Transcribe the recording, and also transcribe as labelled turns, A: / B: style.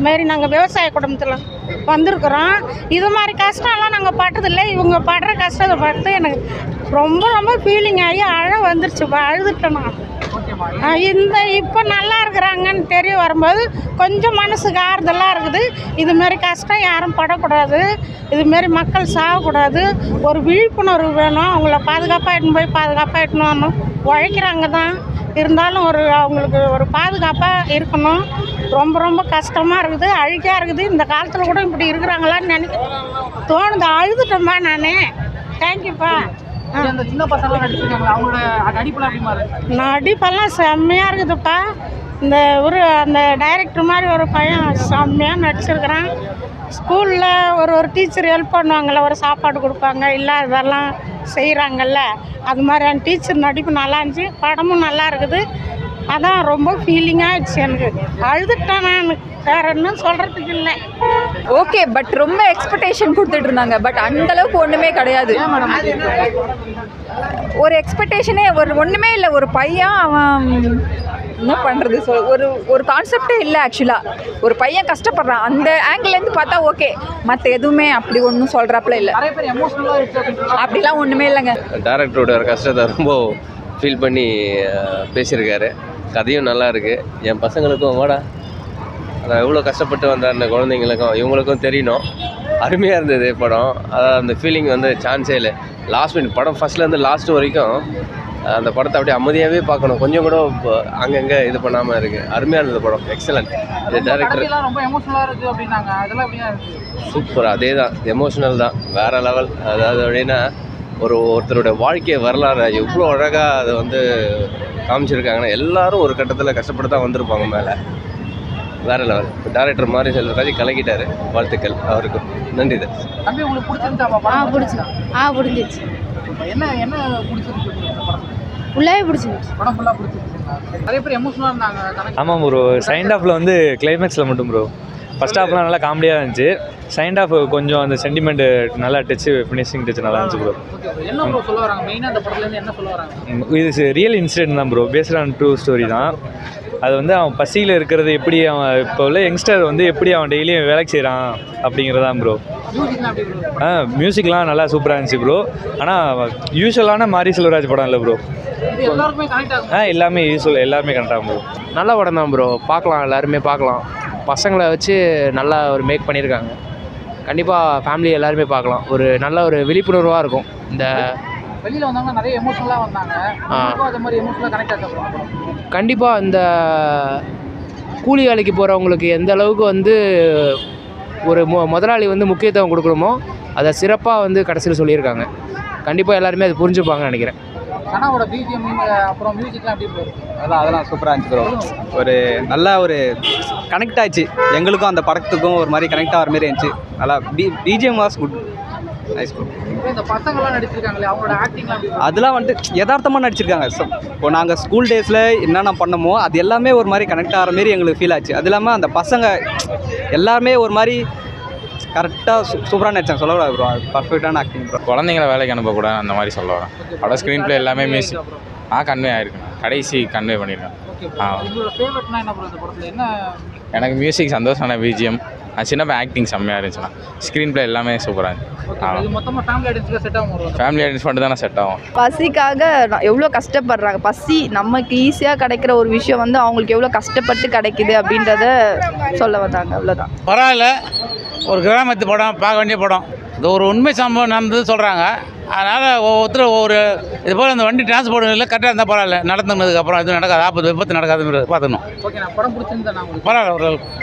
A: மாரி நாங்கள் விவசாய குடும்பத்தில் வந்திருக்கிறோம். இது மாதிரி கஷ்டம்லாம் நாங்கள் பட்டதில்லை. இவங்க படுற கஷ்டத்தை பார்த்து எனக்கு ரொம்ப ரொம்ப ஃபீலிங் ஆகி வந்துருச்சு. அழுதுட்டேன் நான். இப்போ நல்லா இருக்கிறாங்கன்னு தெரிய வரும்போது கொஞ்சம் மனசுக்கு ஆறுதலாக இருக்குது. இதுமாரி கஷ்டம் யாரும் படக்கூடாது, இதுமாரி மக்கள் சாகக்கூடாது. ஒரு விழிப்புணர்வு வேணும். அவங்கள பாதுகாப்பாக இட்டுன்னு போய் பாதுகாப்பாக இட்டுன்னு வரணும். உழைக்கிறாங்க தான், இருந்தாலும் அவங்களுக்கு ஒரு பாதுகாப்பாக இருக்கணும். ரொம்ப ரொம்ப கஷ்டமாக இருக்குது, அழுக்காக இருக்குது. இந்த காலத்தில் கூட இப்படி இருக்கிறாங்களான்னு நினைக்க தோணுது. அழுதுட்டோம்மா நான். தேங்க்யூப்பா. நடிப்பெல்லாம் செம்மையாக இருக்குதுப்பா. அந்த டைரக்டர் மாதிரி ஒரு பையன் செம்மையாக நடிச்சிருக்கிறான். ஸ்கூலில் ஒரு டீச்சர் ஹெல்ப் பண்ணுவாங்கள்ல, ஒரு சாப்பாடு கொடுப்பாங்க, இல்லை இதெல்லாம் செய்கிறாங்கல்ல, அது மாதிரி அந்த டீச்சர் நடிப்பு நல்லா இருந்துச்சு. படமும் நல்லா இருக்குது. அதான் ரொம்ப ஃபீலிங்காக ஆயிடுச்சு எனக்கு. அழுதுட்டேன் நான். வேறு இன்னும் சொல்கிறதுக்கு இல்லை.
B: ஓகே, பட் ரொம்ப எக்ஸ்பெக்டேஷன் கொடுத்துட்டு இருந்தாங்க. பட் அந்தளவுக்கு ஒன்றுமே கிடையாது. ஒரு எக்ஸ்பெக்டேஷனே ஒன்றுமே இல்லை. ஒரு பையன் அவன் என்ன பண்ணுறது ஒரு கான்செப்டே இல்லை. ஆக்சுவலாக ஒரு பையன் கஷ்டப்படுறான், அந்த ஆங்கிள்லேருந்து பார்த்தா ஓகே. மற்ற எதுவுமே அப்படி ஒன்றும் சொல்கிறாப்புல இல்லை. அப்படிலாம் ஒன்றுமே இல்லைங்க.
C: டேரக்டரோட கஷ்டத்தை ரொம்ப ஃபீல் பண்ணி பேசியிருக்காரு. கதையும் நல்லா இருக்குது. என் பசங்களுக்கும் வாடா நான் எவ்வளோ கஷ்டப்பட்டு வந்த அந்த குழந்தைங்களுக்கும் இவங்களுக்கும் தெரியணும். அருமையாக இருந்தது படம். அதாவது அந்த ஃபீலிங் சான்ஸே இல்லை. லாஸ்ட் மினிட் படம் ஃபஸ்ட்லேருந்து லாஸ்ட் வரைக்கும் அந்த படத்தை அப்படியே அமைதியாகவே பார்க்கணும். கொஞ்சம் கூட அங்கங்கே இது பண்ணாமல் இருக்குது. அருமையாக இருந்தது படம். எக்ஸலண்ட். இது டேரக்டர் சூப்பர். அதே தான், எமோஷ்னல் தான், வேறு லெவல். அதாவது அப்படின்னா ஒருத்தரோட வாழ்க்கை வரலாறு எவ்வளோ அழகாக அதை காமிச்சிருக்காங்கன்னா, எல்லோரும் ஒரு கட்டத்தில் கஷ்டப்பட்டு தான் வந்திருப்பாங்க மேலே. வேறு லெவல். டேரக்டர் மாதிரி செல்வராஜ் கலக்கிட்டார். வாழ்த்துக்கள் அவருக்கு. நன்றி.
A: பிடிச்சிருச்சு. ஃபுல்லாகவே பிடிச்சிருச்சு.
D: ஆமாம் ப்ரோ. செகண்ட் ஹாஃபில் கிளைமேக்ஸில் மட்டும் ப்ரோ. ஃபஸ்ட் ஹாஃப்லாம் நல்லா காமெடியாக இருந்துச்சு. செகண்ட் ஹாஃப் கொஞ்சம் அந்த சென்டிமெண்ட்டு நல்லா டச்சு, ஃபினிஷிங் டச் நல்லா இருந்துச்சு ப்ரோ. இது ரியல் இன்சிடென்ட் தான் bro. Based on true story தான். அது அவன் பசியில் இருக்கிறது எப்படி, அவன் இப்போ உள்ள யங்ஸ்டர் எப்படி அவன் டெய்லியும் வேலைக்கு செய்கிறான் அப்படிங்கிறதான் ப்ரோ. மியூசிக்லாம் நல்லா சூப்பராக இருந்துச்சு ப்ரோ. ஆனால் யூஸ்வலான மாரி செல்வராஜ் படம் இல்லை ப்ரோ. எல்லாமே யூஸ்வல், எல்லாருமே கரெக்டாக ப்ரோ.
E: நல்ல படம் தான் ப்ரோ. பார்க்கலாம், எல்லாருமே பார்க்கலாம். பசங்களை வச்சு நல்லா மேக் பண்ணியிருக்காங்க. கண்டிப்பாக ஃபேமிலி எல்லாருமே பார்க்கலாம். நல்ல ஒரு விழிப்புணர்வாக இருக்கும். இந்த வெளியில் வந்தாங்க நிறைய எமோஷனலாக வந்தாங்க. அது மாதிரி எமோஷனலாக கனெக்ட் ஆக கண்டிப்பாக இந்த கூலி வேலைக்கு போகிறவங்களுக்கு எந்த அளவுக்கு ஒரு முதலாளி முக்கியத்துவம் கொடுக்கணுமோ அதை சிறப்பாக கடைசியில் சொல்லியிருக்காங்க. கண்டிப்பாக எல்லாருமே அது புரிஞ்சுப்பாங்கன்னு நினைக்கிறேன். கனாவோட பிஜிஎம் அப்புறம் மியூசிக்லாம் எப்படி ப்ரோ?
F: அதெல்லாம் சூப்பராக இருந்துச்சு ப்ரோ. நல்லா கனெக்ட் ஆச்சு. எங்களுக்கும் அந்த படத்துக்கும் ஒரு மாதிரி கனெக்ட் ஆகிற மாதிரி இருந்துச்சு. நல்லா BGM was good. Nice bro.
E: இந்த பசங்கள்லாம் நடிச்சிருக்காங்களே, அவங்களோட ஆக்டிங்லாம்
F: அதெல்லாம் யதார்த்தமாக நடிச்சிருக்காங்க. இப்போ நாங்கள் ஸ்கூல் டேஸில் என்னென்ன பண்ணமோ அது எல்லாமே ஒரு மாதிரி கனெக்ட் ஆகிற மாரி எங்களுக்கு ஃபீல் ஆச்சு. அது இல்லாமல் அந்த பசங்க எல்லாருமே ஒரு மாதிரி கரெக்டாக சூப்பராக நடிச்சாங்க. சொல்லக்கூடாது ப்ரோ, அது பர்ஃபெக்டான ஆக்டிங் ப்ரோ.
G: குழந்தைங்களை வேலைக்கு அனுப்பக்கூடாது அந்த மாதிரி சொல்ல வரேன். அதோட ஸ்க்ரீன் பிளே எல்லாமே மியூசிக் கன்வே ஆகிருக்குண்ணா. கடைசி கன்வே பண்ணியிருக்கேன். எனக்கு மியூசிக் சந்தோஷமான பிஜிஎம், சின்ன ஆக்டிங் செம்மையாக இருந்துச்சுண்ணா. ஸ்க்ரீன் பிளே எல்லாமே சூப்பராக இருந்துச்சு. ஃபேமிலி ஆடியன்ஸ் மட்டும் தானே செட் ஆகும்.
B: பசிக்காக எவ்வளோ கஷ்டப்படுறாங்க. பசி நமக்கு ஈஸியாக கிடைக்கிற ஒரு விஷயம் அவங்களுக்கு எவ்வளோ கஷ்டப்பட்டு கிடைக்குது அப்படின்றத சொல்ல வந்தாங்க. அவ்வளோதான்.
H: பரவாயில்ல, ஒரு கிராமத்து படம், பார்க்க வேண்டிய படம். இது ஒரு உண்மை சம்பவம் நடந்தது சொல்கிறாங்க. அதனால் ஒவ்வொருத்தரும் இது போல் அந்த வண்டி டிரான்ஸ்போர்ட் இல்லை கரெக்டாக இருந்தால் பரவாயில்ல. நடந்துனதுக்கப்புறம் எதுவும் நடக்காது, ஆபத்து விபத்து நடக்காதுங்கிறது பார்த்துக்கணும். பரவாயில்ல.